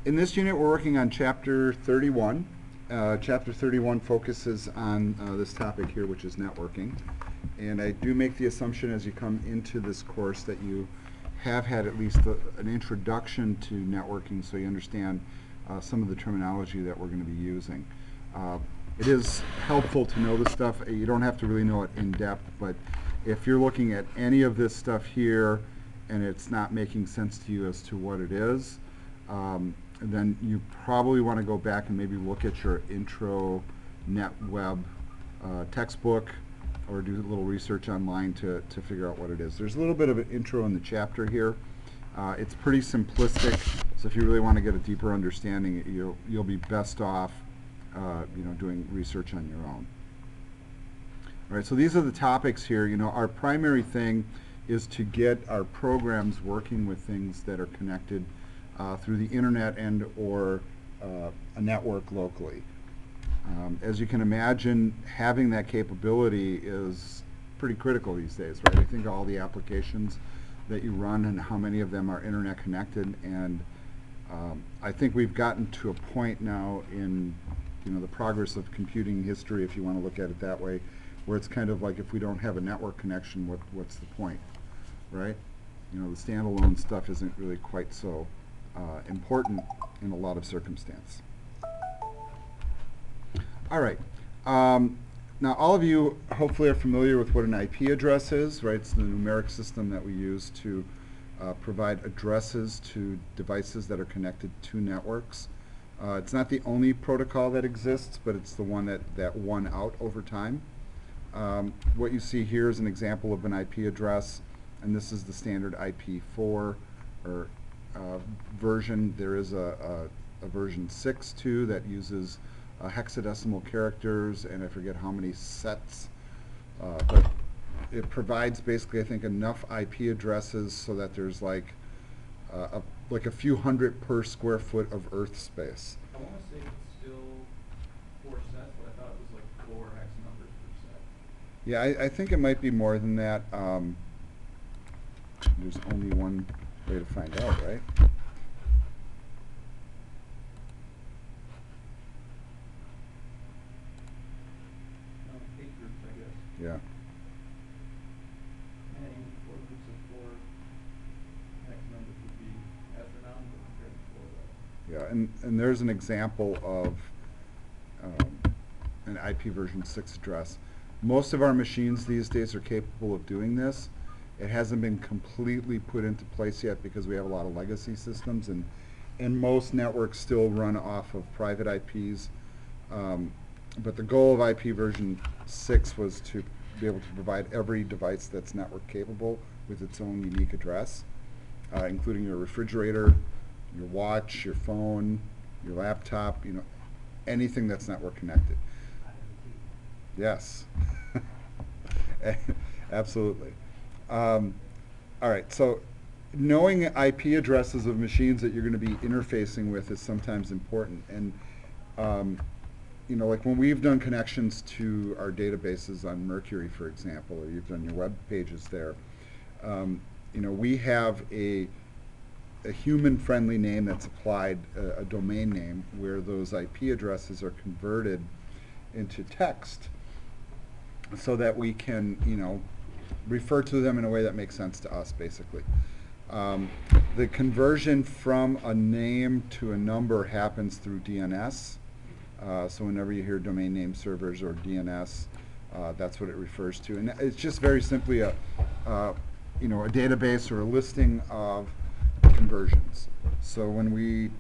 In this unit, we're working on Chapter 31. Chapter 31 focuses on this topic here, which is networking. And I do make the assumption as you come into this course that you have had at least an introduction to networking, so you understand some of the terminology that we're going to be using. It is helpful to know this stuff. You don't have to really know it in depth, but if you're looking at any of this stuff here and it's not making sense to you as to what it is, then you probably want to go back and maybe look at your intro NetWeb textbook or do a little research online to figure out what it is. There's a little bit of an intro in the chapter here. It's pretty simplistic, so if you really want to get a deeper understanding, you'll be best off doing research on your own. All right, so these are the topics here. Our primary thing is to get our programs working with things that are connected through the internet and or a network locally. As you can imagine, having that capability is pretty critical these days, right? I think all the applications that you run and how many of them are internet connected, and I think we've gotten to a point now in the progress of computing history, if you want to look at it that way, where it's kind of like if we don't have a network connection, what's the point, right? The standalone stuff isn't really quite so important in a lot of circumstance. All right. Now, all of you hopefully are familiar with what an IP address is, right? It's the numeric system that we use to provide addresses to devices that are connected to networks. It's not the only protocol that exists, but it's the one that won out over time. What you see here is an example of an IP address, and this is the standard IP4 or version. There is a version 6 too that uses hexadecimal characters, and I forget how many sets, but it provides basically, I think, enough IP addresses so that there's like a few hundred per square foot of Earth space. I want to say it's still 4 sets, but I thought it was like 4 hex numbers per set. Yeah, I think it might be more than that. There's only one way to find out, right? No, 8 groups, I guess. Yeah. And 4 groups of 4 hex numbers would be astronomical compared to 4 Yeah, and there's an example of an IP version 6 address. Most of our machines these days are capable of doing this. It hasn't been completely put into place yet because we have a lot of legacy systems, and most networks still run off of private IPs. But the goal of IP version 6 was to be able to provide every device that's network capable with its own unique address, including your refrigerator, your watch, your phone, your laptop, anything that's network connected. Yes. Absolutely. All right, so knowing IP addresses of machines that you're going to be interfacing with is sometimes important. And, like when we've done connections to our databases on Mercury, for example, or you've done your web pages there, we have a human-friendly name that's applied, a domain name, where those IP addresses are converted into text so that we can, refer to them in a way that makes sense to us, basically. The conversion from a name to a number happens through DNS. So whenever you hear domain name servers or DNS, that's what it refers to. And it's just very simply a database or a listing of conversions. So when we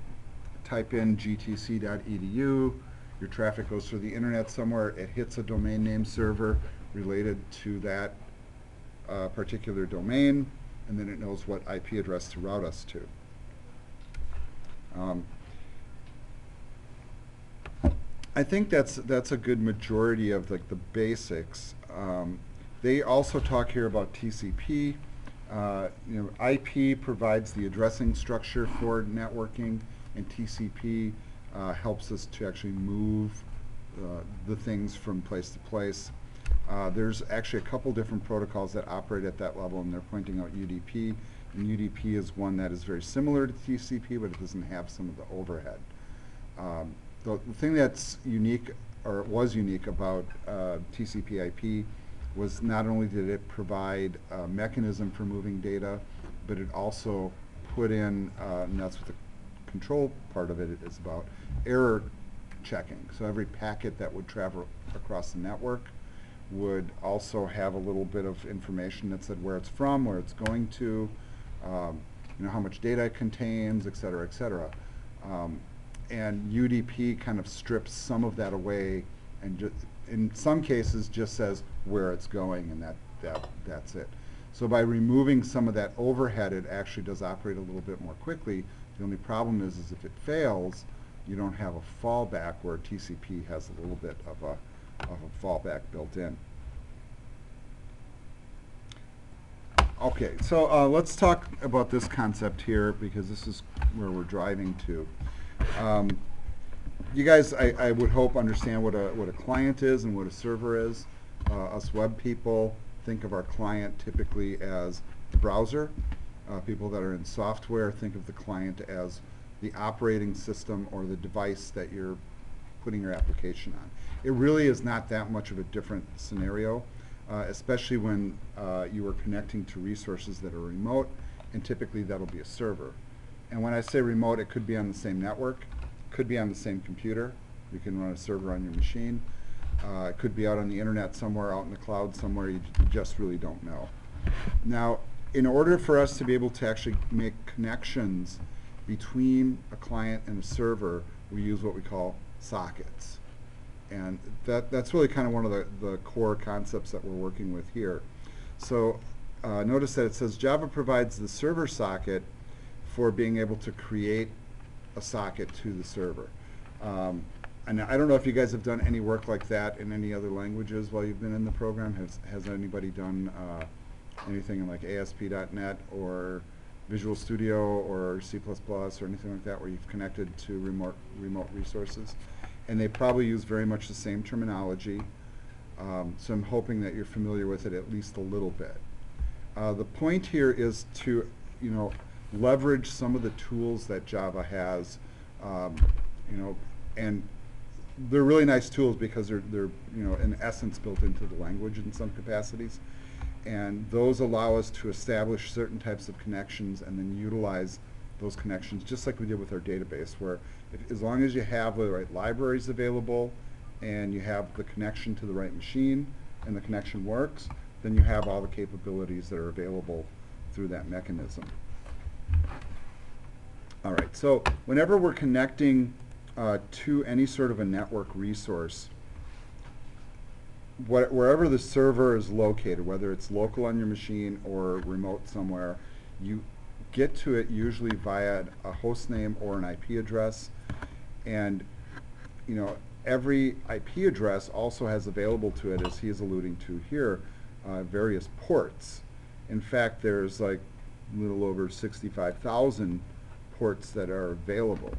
type in gtc.edu, your traffic goes through the internet somewhere, it hits a domain name server related to that particular domain, and then it knows what IP address to route us to. I think that's a good majority of the basics. They also talk here about TCP. IP provides the addressing structure for networking, and TCP helps us to actually move the things from place to place. There's actually a couple different protocols that operate at that level, and they're pointing out UDP And UDP is one that is very similar to TCP, but it doesn't have some of the overhead. The thing that's unique, or was unique about TCP/IP, was not only did it provide a mechanism for moving data, but it also put in, and that's what the control part of it is about, error checking. So every packet that would travel across the network would also have a little bit of information that said where it's from, where it's going to, how much data it contains, et cetera, et cetera. And UDP kind of strips some of that away, and in some cases just says where it's going, and that's it. So by removing some of that overhead, it actually does operate a little bit more quickly. The only problem is if it fails, you don't have a fallback, where TCP has a little bit of a fallback built in. Okay, so let's talk about this concept here, because this is where we're driving to. You guys, I would hope, understand what a client is and what a server is. Us web people think of our client typically as the browser. People that are in software think of the client as the operating system or the device that you're putting your application on. It really is not that much of a different scenario, especially when you are connecting to resources that are remote, and typically that'll be a server. And when I say remote, it could be on the same network, could be on the same computer. You can run a server on your machine. It could be out on the internet somewhere, out in the cloud somewhere. You just really don't know. Now, in order for us to be able to actually make connections between a client and a server, we use what we call sockets. And that's really kind of one of the core concepts that we're working with here. So notice that it says Java provides the server socket for being able to create a socket to the server. And I don't know if you guys have done any work like that in any other languages while you've been in the program. Has anybody done anything in like ASP.NET or Visual Studio or C++ or anything like that, where you've connected to remote resources? And they probably use very much the same terminology. So I'm hoping that you're familiar with it at least a little bit. The point here is to, leverage some of the tools that Java has, and they're really nice tools because they're in essence built into the language in some capacities. And those allow us to establish certain types of connections and then utilize those connections, just like we did with our database, where as long as you have the right libraries available and you have the connection to the right machine and the connection works, then you have all the capabilities that are available through that mechanism. All right, so whenever we're connecting to any sort of a network resource, wherever the server is located, whether it's local on your machine or remote somewhere, you get to it usually via a host name or an IP address. And every IP address also has available to it, as he is alluding to here, various ports. In fact, there's like a little over 65,000 ports that are available.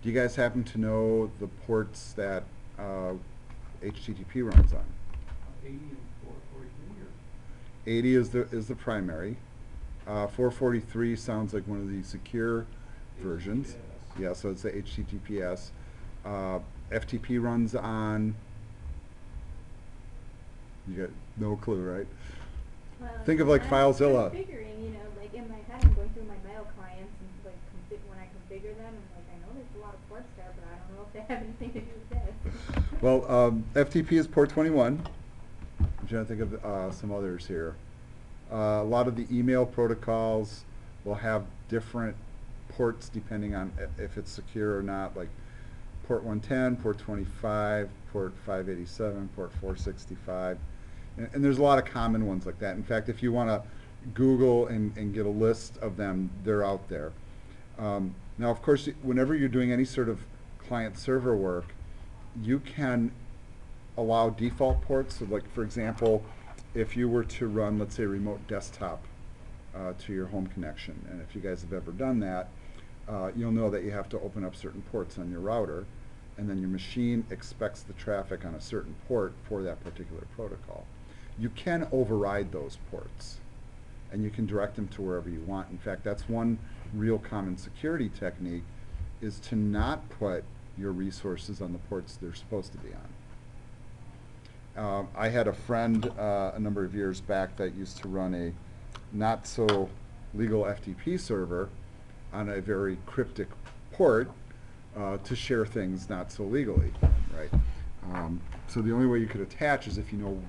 Do you guys happen to know the ports that HTTP runs on? 80 and 443, or 80 is the primary. 443 sounds like one of the secure versions. HTTPS. Yeah, so it's the HTTPS. FTP runs on. You got no clue, right? Well, Think of like I'm FileZilla. configuring, like in my head, I'm going through my mail clients and like when I configure them, I'm like, I know there's a lot of ports there, but I don't know if they have anything to do with this. Well, FTP is port 21. I'm trying to think of some others here. A lot of the email protocols will have different ports depending on if it's secure or not, like port 110, port 25, port 587, port 465. And there's a lot of common ones like that. In fact, if you want to Google and get a list of them, they're out there. Now, of course, whenever you're doing any sort of client-server work, you can allow default ports. So like, for example, if you were to run, let's say, a remote desktop to your home connection, and if you guys have ever done that, you'll know that you have to open up certain ports on your router, and then your machine expects the traffic on a certain port for that particular protocol. You can override those ports, and you can direct them to wherever you want. In fact, that's one real common security technique, is to not put your resources on the ports they're supposed to be on. I had a friend a number of years back that used to run a not so legal FTP server on a very cryptic port to share things not so legally, right? So the only way you could attach is if you know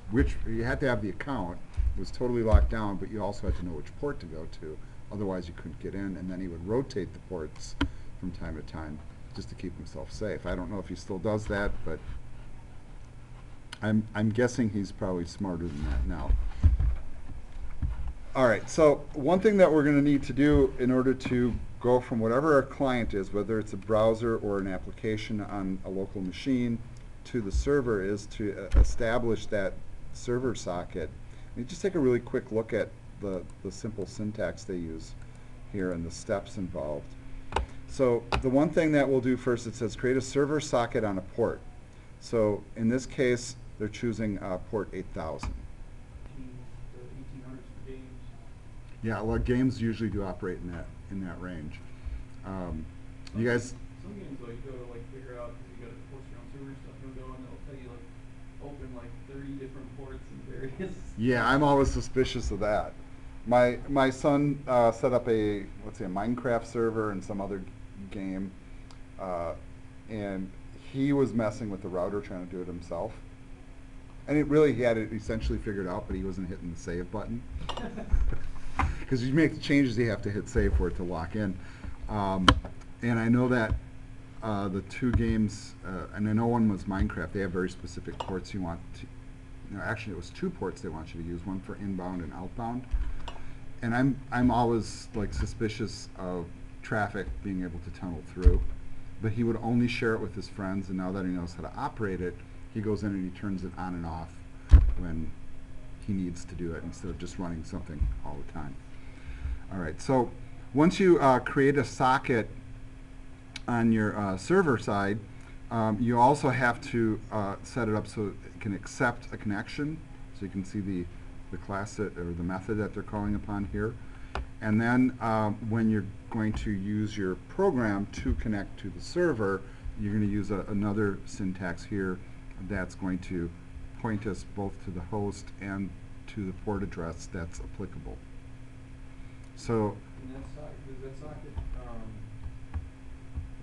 which, you had to have the account, it was totally locked down, but you also had to know which port to go to, otherwise you couldn't get in, and then he would rotate the ports from time to time just to keep himself safe. I don't know if he still does that, but I'm guessing he's probably smarter than that now. All right, so one thing that we're going to need to do in order to go from whatever our client is, whether it's a browser or an application on a local machine, to the server, is to establish that server socket. You just take a really quick look at the simple syntax they use here and the steps involved. So the one thing that we'll do first, it says create a server socket on a port. So in this case, they're choosing port 8000. 1800s for games. Yeah, well, games usually do operate in that range. You guys. Some games though, you go to like figure out, because you got to post your own server stuff, you'll go and they'll tell you like open like 30 different ports and various. Yeah, I'm always suspicious of that. My son set up a, let's say, a Minecraft server and some other game, and he was messing with the router trying to do it himself. And he had it essentially figured out, but he wasn't hitting the save button. Because you make the changes, you have to hit save for it to lock in. And I know that the two games, and I know one was Minecraft, they have very specific ports you want to, actually it was 2 ports they want you to use, one for inbound and outbound. And I'm always like suspicious of traffic being able to tunnel through. But he would only share it with his friends, and now that he knows how to operate it, he goes in and he turns it on and off when he needs to do it instead of just running something all the time. All right, so once you create a socket on your server side, you also have to set it up so it can accept a connection. So you can see the class that, or the method that they're calling upon here. And then when you're going to use your program to connect to the server, you're going to use another syntax here that's going to point us both to the host and to the port address that's applicable. So And does that socket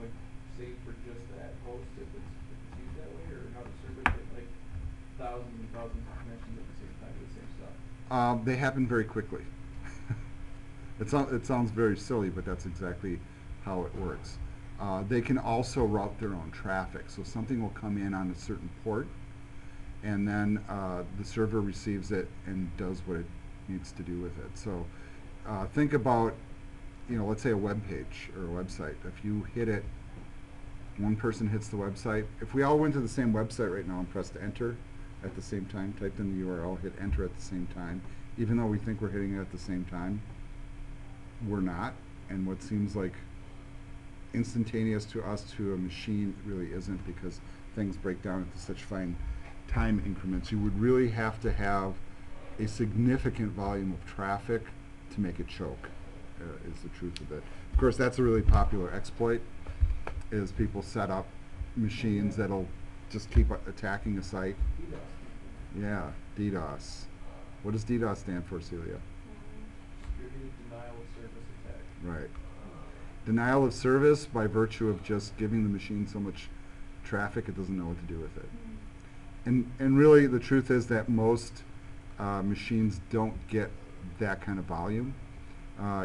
like save for just that host if it's used that way, or how does servers get like thousands and thousands of connections at the same time to the same stuff? they happen very quickly. It sounds very silly, but that's exactly how it works. They can also route their own traffic. So something will come in on a certain port, and then the server receives it and does what it needs to do with it. So think about, let's say a web page or a website. If you hit it, one person hits the website. If we all went to the same website right now and pressed enter at the same time, typed in the URL, hit enter at the same time, even though we think we're hitting it at the same time, we're not. And what seems like instantaneous to us to a machine really isn't, because things break down into such fine time increments. You would really have to have a significant volume of traffic to make it choke, is the truth of it. Of course, that's a really popular exploit, is people set up machines that'll just keep attacking a site. DDoS. Yeah, DDoS. What does DDoS stand for, Celia? Distributed denial of service attack. Right. Denial of service by virtue of just giving the machine so much traffic it doesn't know what to do with it. And really the truth is that most machines don't get that kind of volume.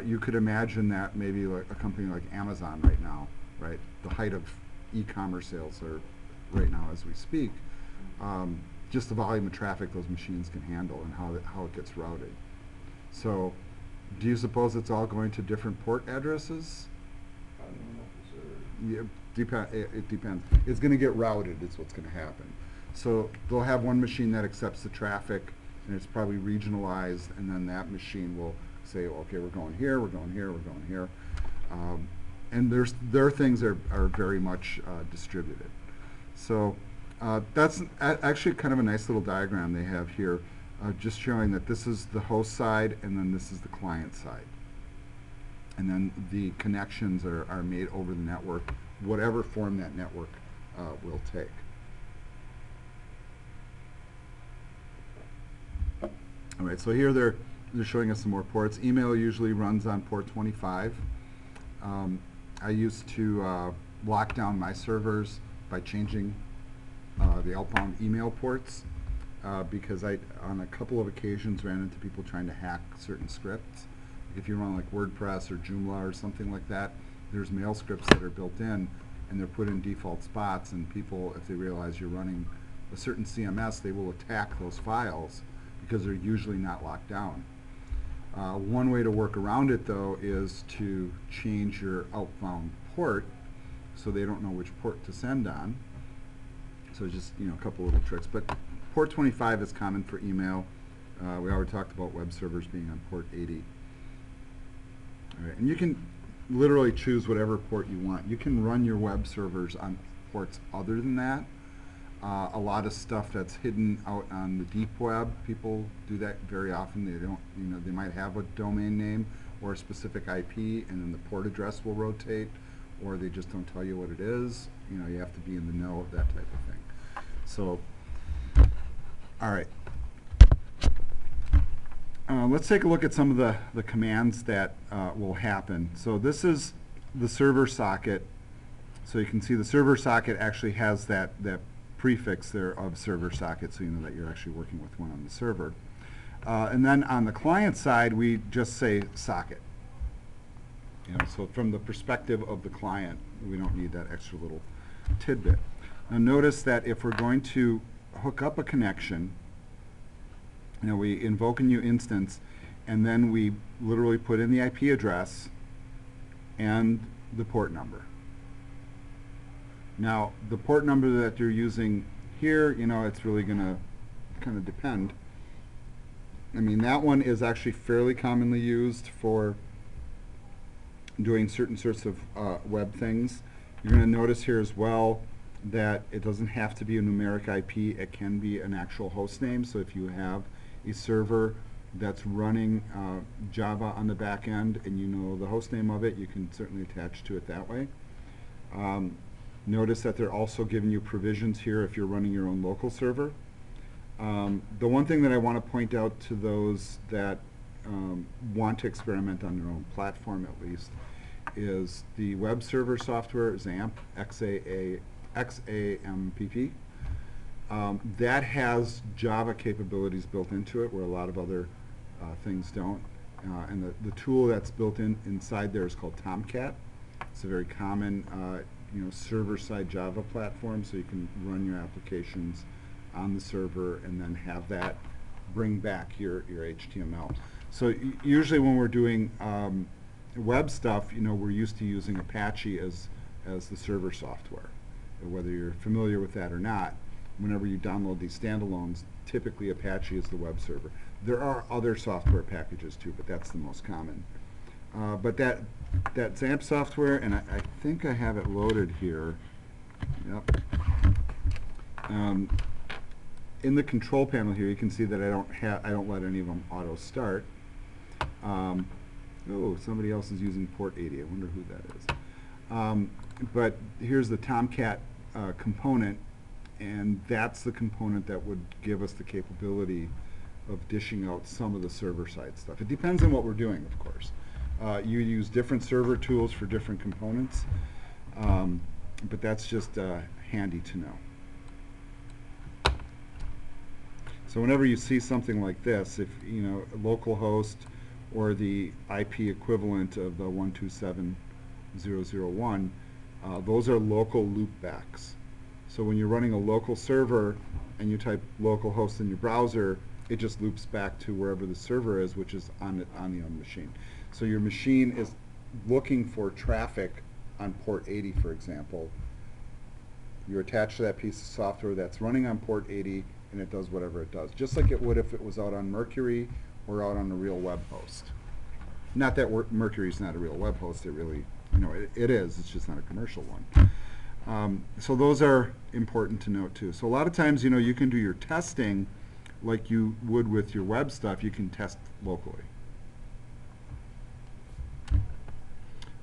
You could imagine that maybe like a company like Amazon right now, right? The height of e-commerce sales are right now as we speak. Just the volume of traffic those machines can handle and how it gets routed. So do you suppose it's all going to different port addresses? Yeah, it depends. It's going to get routed is what's going to happen. So they'll have one machine that accepts the traffic, and it's probably regionalized, and then that machine will say, okay, we're going here, we're going here, we're going here. And their things are very much distributed. So that's actually kind of a nice little diagram they have here. just showing that this is the host side and then this is the client side. And then the connections are made over the network, whatever form that network will take. All right, so here they're showing us some more ports. Email usually runs on port 25. I used to lock down my servers by changing the outbound email ports because I, on a couple of occasions, ran into people trying to hack certain scripts. If you run like WordPress or Joomla or something like that, there's mail scripts that are built in and they're put in default spots, and people, if they realize you're running a certain CMS, they will attack those files because they're usually not locked down. One way to work around it, though, is to change your outbound port so they don't know which port to send on. So just, a couple little tricks. But port 25 is common for email. We already talked about web servers being on port 80. All right, and you can literally choose whatever port you want. You can run your web servers on ports other than that. A lot of stuff that's hidden out on the deep web, people do that very often. They don't, they might have a domain name or a specific IP, and then the port address will rotate, or they just don't tell you what it is. You have to be in the know of that type of thing. So, all right. Let's take a look at some of the commands that will happen. So this is the server socket. So you can see the server socket actually has that prefix there of server socket, so you know that you're actually working with one on the server. And then on the client side, we just say socket. So from the perspective of the client, we don't need that extra little tidbit. Now notice that if we're going to hook up a connection, we invoke a new instance, and then we literally put in the IP address and the port number. Now, the port number that you're using here, it's really going to kind of depend. I mean, that one is actually fairly commonly used for doing certain sorts of web things. You're going to notice here as well that it doesn't have to be a numeric IP. It can be an actual host name. So if you have a server that's running Java on the back end and you know the host name of it, you can certainly attach to it that way. Notice that they're also giving you provisions here if you're running your own local server. The one thing that I want to point out to those that want to experiment on their own platform at least is the web server software, XAMPP, X-A-M-P-P. That has Java capabilities built into it where a lot of other things don't. And the tool that's built inside there is called Tomcat. It's a very common server-side Java platform, so you can run your applications on the server and then have that bring back your HTML. So usually when we're doing web stuff, we're used to using Apache as the server software. Whether you're familiar with that or not, whenever you download these standalones, typically Apache is the web server. There are other software packages too, but that's the most common. But that XAMPP software, and I think I have it loaded here. Yep. In the control panel here, you can see that I don't let any of them auto start. Oh, somebody else is using port 80. I wonder who that is. But here's the Tomcat component, and that's the component that would give us the capability of dishing out some of the server-side stuff. It depends on what we're doing, of course. You use different server tools for different components, but that's just handy to know. So whenever you see something like this, if localhost or the IP equivalent of the 127.0.0.1, those are local loopbacks. So when you're running a local server and you type localhost in your browser, it just loops back to wherever the server is, which is on the other machine. So your machine is looking for traffic on port 80, for example. You're attached to that piece of software that's running on port 80, and it does whatever it does, just like it would if it was out on Mercury or out on a real web host. Not that Mercury is not a real web host. It really, it is. It's just not a commercial one. So those are important to note too. So a lot of times, you can do your testing like you would with your web stuff, you can test locally.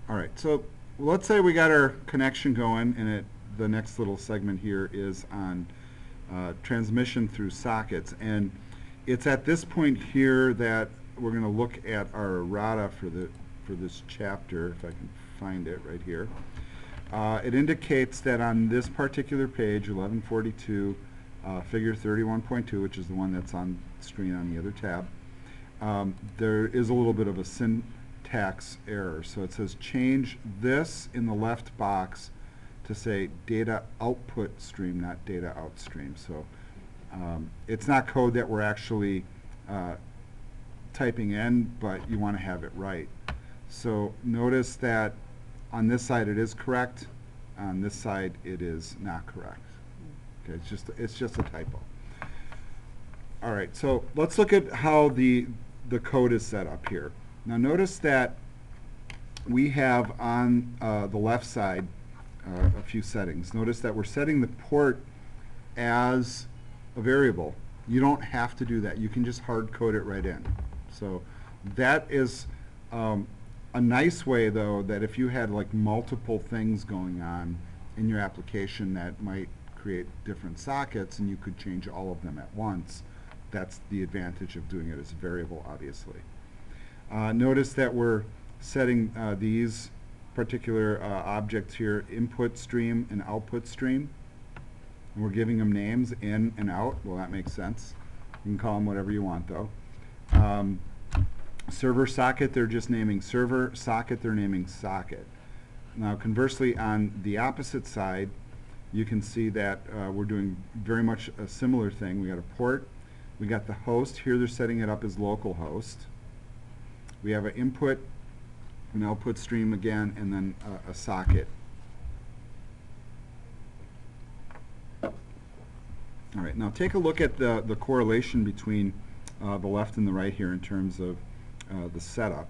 All right, so let's say we got our connection going, and the next little segment here is on transmission through sockets. And it's at this point here that we're going to look at our errata for this chapter, if I can find it right here. It indicates that on this particular page, 1142, figure 31.2, which is the one that's on screen on the other tab, there is a little bit of a syntax error. So it says change this in the left box to say data output stream, not data out stream. So it's not code that we're actually typing in, but you want to have it right. So notice that on this side it is correct, on this side it is not correct. Okay, it's just a typo. All right, so let's look at how the code is set up here. Now notice that we have on the left side a few settings. Notice that we're setting the port as a variable. You don't have to do that. You can just hard code it right in. So that is a nice way, though, that if you had like multiple things going on in your application that might create different sockets and you could change all of them at once, that's the advantage of doing it as a variable, obviously. Notice that we're setting these particular objects here, input stream and output stream. And we're giving them names, in and out. Well, that makes sense. You can call them whatever you want, though. Server socket, they're just naming server. Socket, they're naming socket. Now, conversely, on the opposite side, you can see that we're doing very much a similar thing. We got a port. We got the host. Here they're setting it up as localhost. We have an input, an output stream again, and then a socket. All right, now take a look at the correlation between the left and the right here in terms of the setup.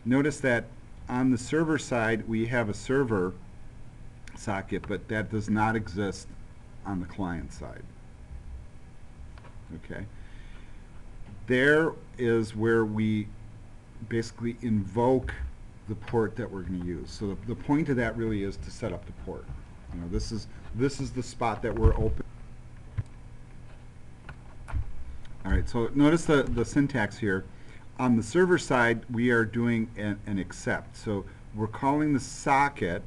Notice that on the server side we have a server socket, but that does not exist on the client side. Okay. There is where we basically invoke the port that we're going to use. So the point of that really is to set up the port. You know, this is the spot that we're open. All right, so notice the syntax here. On the server side, we are doing an accept. So we're calling the socket,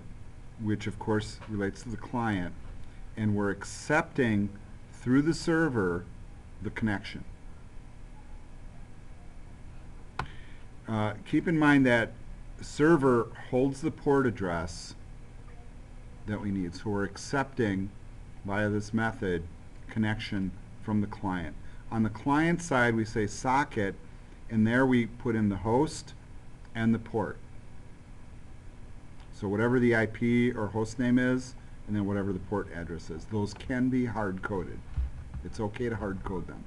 which of course relates to the client, and we're accepting through the server the connection. Keep in mind that server holds the port address that we need. So we're accepting, via this method, connection from the client. On the client side, we say socket, and there we put in the host and the port. So whatever the IP or host name is, and then whatever the port address is. Those can be hard-coded. It's okay to hard-code them.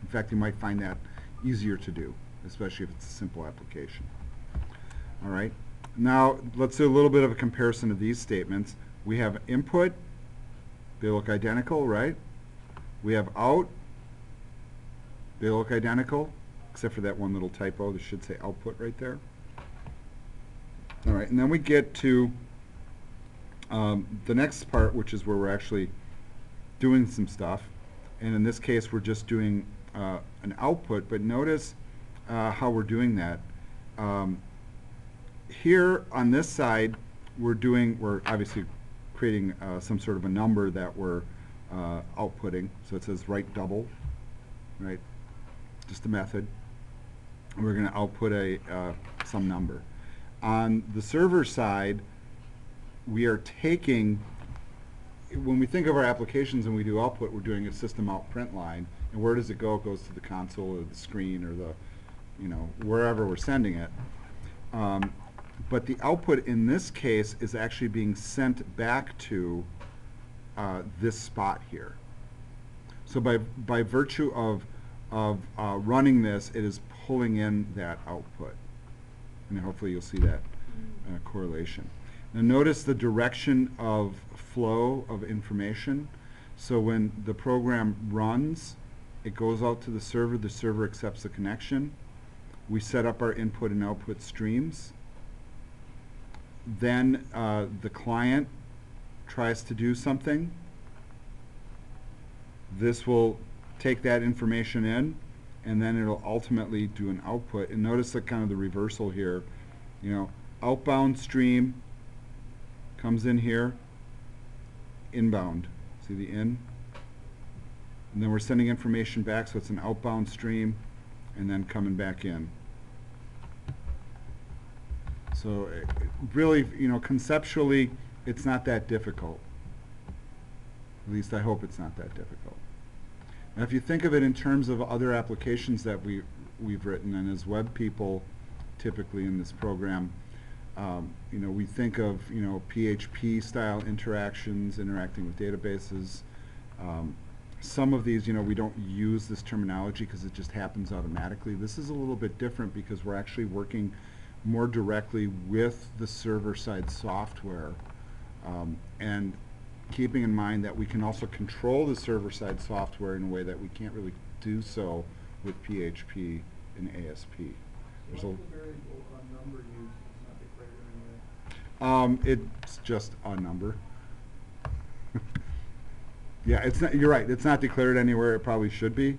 In fact, you might find that easier to do, especially if it's a simple application. All right. Now, let's do a little bit of a comparison of these statements. We have input. They look identical, right? We have out. They look identical, except for that one little typo. This should say output right there. All right, and then we get to the next part, which is where we're actually doing some stuff. And in this case, we're just doing an output. But notice how we're doing that. Here on this side, we're obviously creating some sort of a number that we're outputting. So it says write double, right? Just a method. We're going to output some number. On the server side, we are taking, when we think of our applications and we do output, we're doing a system out print line. And where does it go? It goes to the console or the screen or the, wherever we're sending it. But the output in this case is actually being sent back to this spot here. So by virtue of running this, it is pulling in that output. And hopefully you'll see that correlation. Now notice the direction of flow of information. So when the program runs, It goes out to the server accepts the connection. We set up our input and output streams. Then the client tries to do something. This will take that information in, and then it'll ultimately do an output. And notice the kind of the reversal here. You know, outbound stream comes in here, inbound. See the in? And then we're sending information back, so it's an outbound stream, and then coming back in. So really, you know, conceptually, it's not that difficult. At least I hope it's not that difficult. Now, if you think of it in terms of other applications that we've written, and as web people, typically in this program, you know, we think of, you know, PHP style interactions, interacting with databases. Some of these, you know, we don't use this terminology because it just happens automatically. This is a little bit different because we're actually working more directly with the server-side software, and keeping in mind that we can also control the server-side software in a way that we can't really do so with PHP and ASP. What's the variable number used? It's not declared anywhere. It's just a number. Yeah, it's not, you're right. It's not declared anywhere. It probably should be.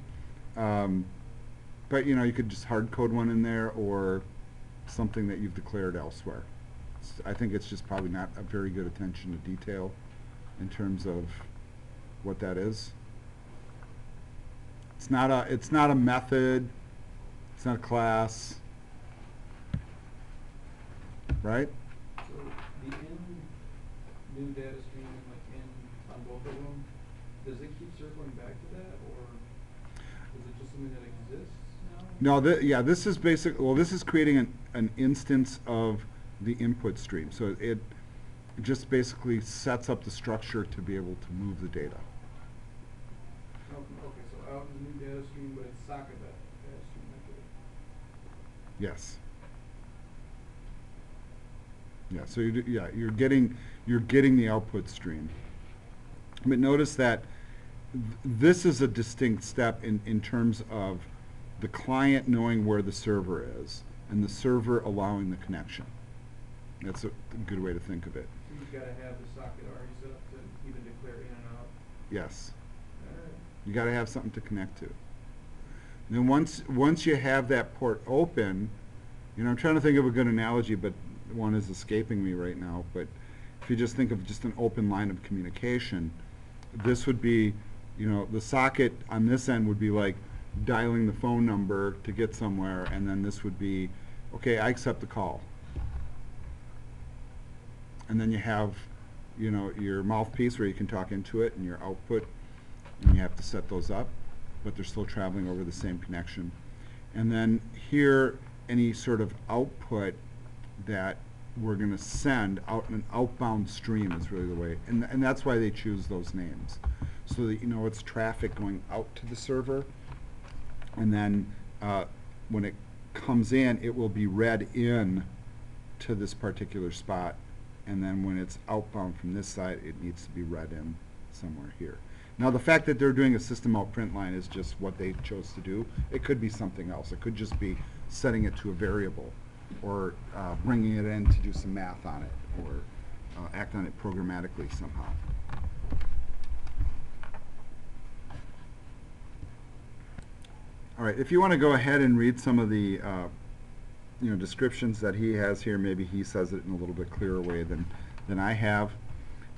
But you know, you could just hard code one in there, or something that you've declared elsewhere. I think it's just probably not a very good attention to detail in terms of what that is. It's not a method. It's not a class. Right? So the in new data stream and like in on both of them, does it keep circling back to that, or is it just something that exists now? No, yeah, this is basic. Well, this is creating an instance of the input stream. So it just basically sets up the structure to be able to move the data. Okay, so out in the new data stream, but it's socket data stream. Yes. Yeah. So you're getting the output stream. But notice that this is a distinct step in terms of the client knowing where the server is and the server allowing the connection. That's a good way to think of it. So you've got to have the socket already set up to even declare in and out. Yes. All right. You got to have something to connect to. And then once you have that port open, you know, I'm trying to think of a good analogy, but one is escaping me right now. But if you just think of just an open line of communication, this would be, you know, the socket on this end would be like dialing the phone number to get somewhere, and then this would be, okay, I accept the call. And then you have, you know, your mouthpiece where you can talk into it, and your output, and you have to set those up, but they're still traveling over the same connection. And then here, any sort of output that we're going to send out, an outbound stream is really the way, and that's why they choose those names, so that you know it's traffic going out to the server, and then when it comes in, it will be read in to this particular spot, and then when it's outbound from this side, it needs to be read in somewhere here. Now, the fact that they're doing a system out print line is just what they chose to do. It could be something else. It could just be setting it to a variable, or bringing it in to do some math on it, or act on it programmatically somehow. All right, if you want to go ahead and read some of the you know, descriptions that he has here, maybe he says it in a little bit clearer way than I have.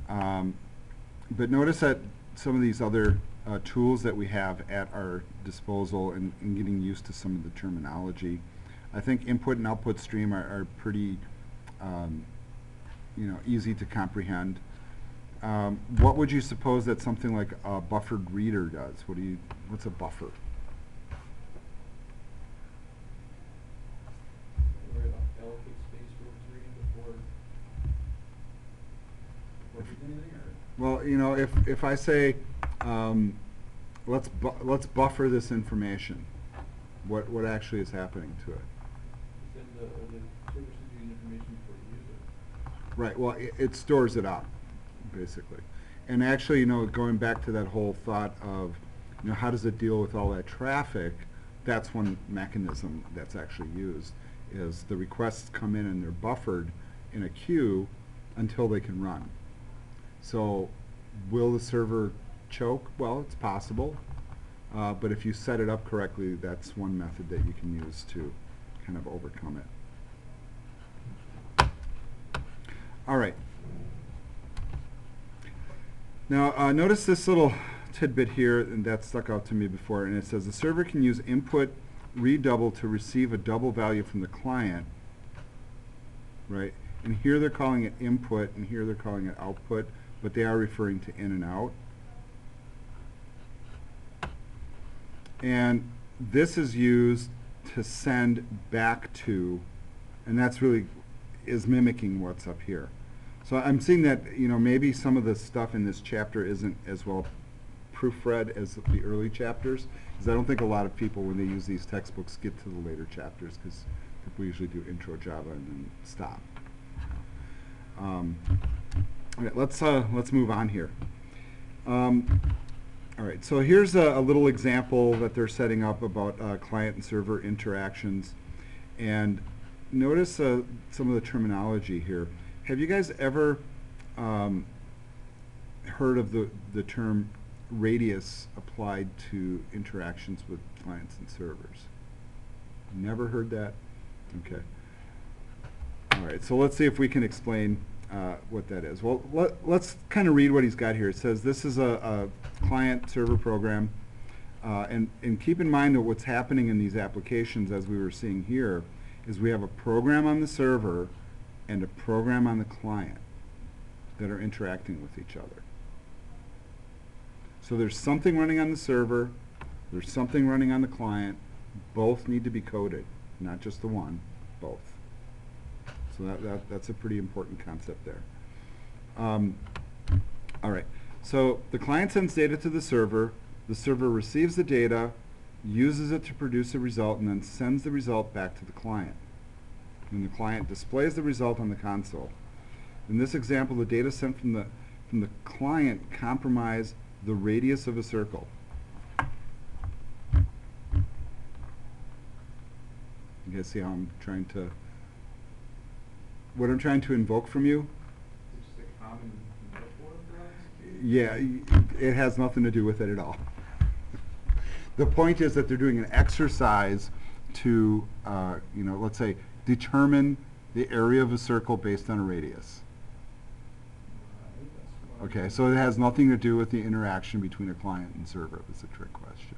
But notice that some of these other tools that we have at our disposal, and getting used to some of the terminology. I think input and output stream are pretty you know, easy to comprehend. What would you suppose that something like a buffered reader does? What's a buffer? Where it allocates space for what's reading before anything, or? Well, you know, if I say let's buffer this information, what actually is happening to it? Then the service is using information before you use it. Right. Well, it stores it up, basically. And actually, you know, going back to that whole thought of how does it deal with all that traffic? That's one mechanism that's actually used, is the requests come in and they're buffered in a queue until they can run. So will the server choke? Well, it's possible. But if you set it up correctly, that's one method that you can use to kind of overcome it. All right. Now, notice this little tidbit here, and that stuck out to me before, and it says the server can use input redouble to receive a double value from the client, right? And here they're calling it input, and here they're calling it output, but they are referring to in and out. And this is used to send back to, and that's really is mimicking what's up here. So I'm seeing that, maybe some of the stuff in this chapter isn't as well proofread as the early chapters, because I don't think a lot of people, when they use these textbooks, get to the later chapters, because people usually do intro Java and then stop. All right, let's move on here. All right, so here's a little example that they're setting up about client and server interactions. And notice some of the terminology here. Have you guys ever heard of the term radius applied to interactions with clients and servers? Never heard that? Okay. All right, so let's see if we can explain what that is. Well, let's kind of read what he's got here. It says this is a client-server program, and keep in mind that what's happening in these applications, as we were seeing here, is we have a program on the server and a program on the client that are interacting with each other. So there's something running on the server, there's something running on the client. Both need to be coded, not just the one, both. So that's a pretty important concept there. All right, so the client sends data to the server receives the data, uses it to produce a result, and then sends the result back to the client. And the client displays the result on the console. In this example, the data sent from the client comprise the radius of a circle. You guys see how I'm trying to, what I'm trying to invoke from you? Is it just a common metaphor for us? Yeah, it has nothing to do with it at all. The point is that they're doing an exercise to, let's say, determine the area of a circle based on a radius. Okay, so it has nothing to do with the interaction between a client and server. It's a trick question.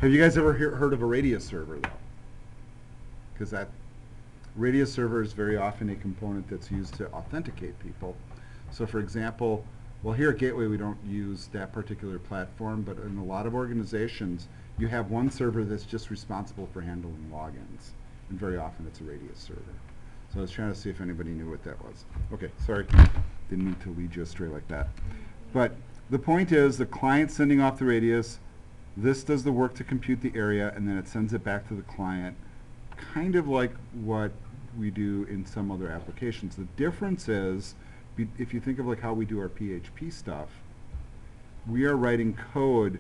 Have you guys ever heard of a radius server, though? Because that radius server is very often a component that's used to authenticate people. So for example, well, here at Gateway we don't use that particular platform, but in a lot of organizations you have one server that's just responsible for handling logins, and very often it's a radius server. So I was trying to see if anybody knew what that was. Okay, sorry, didn't mean to lead you astray like that. But the point is the client sending off the radius, this does the work to compute the area, and then it sends it back to the client, kind of like what we do in some other applications. The difference is, if you think of like how we do our PHP stuff, we are writing code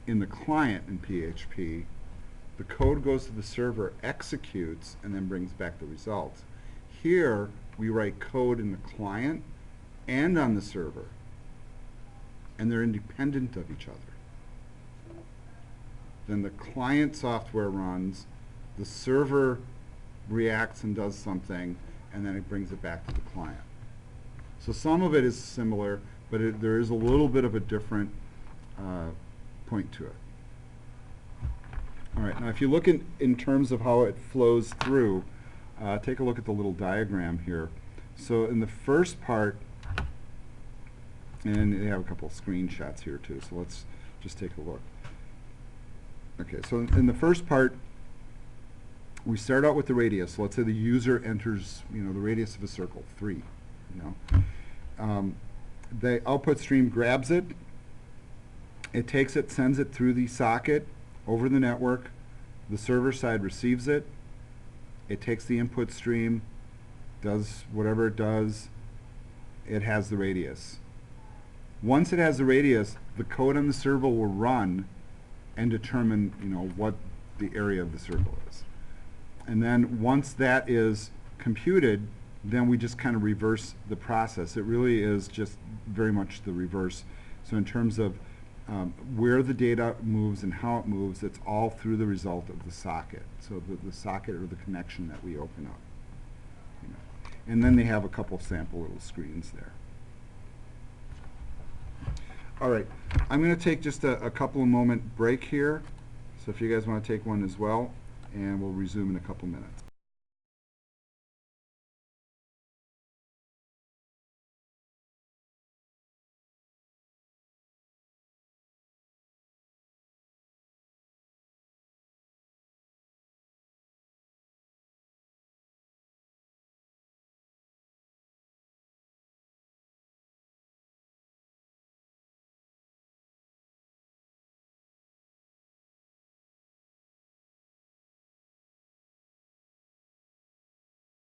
in the client in PHP. The code goes to the server, executes, and then brings back the results. Here, we write code in the client and on the server, and they're independent of each other. Then the client software runs, the server reacts and does something, and then it brings it back to the client. So some of it is similar, but there is a little bit of a different point to it. All right, now if you look in terms of how it flows through, take a look at the little diagram here. So in the first part, and they have a couple of screenshots here too, so let's just take a look. Okay, so in the first part, we start out with the radius. So let's say the user enters, the radius of a circle, 3. The output stream grabs it, it takes it, sends it through the socket over the network. The server side receives it. It takes the input stream, does whatever it does. It has the radius. Once it has the radius, the code on the servo will run and determine, what the area of the circle is. And then once that is computed, then we just kind of reverse the process. It really is just very much the reverse. So in terms of where the data moves and how it moves, it's all through the result of the socket. So the socket or the connection that we open up. And then they have a couple sample little screens there. All right, I'm going to take just a couple of moment break here. So if you guys want to take one as well, and we'll resume in a couple minutes.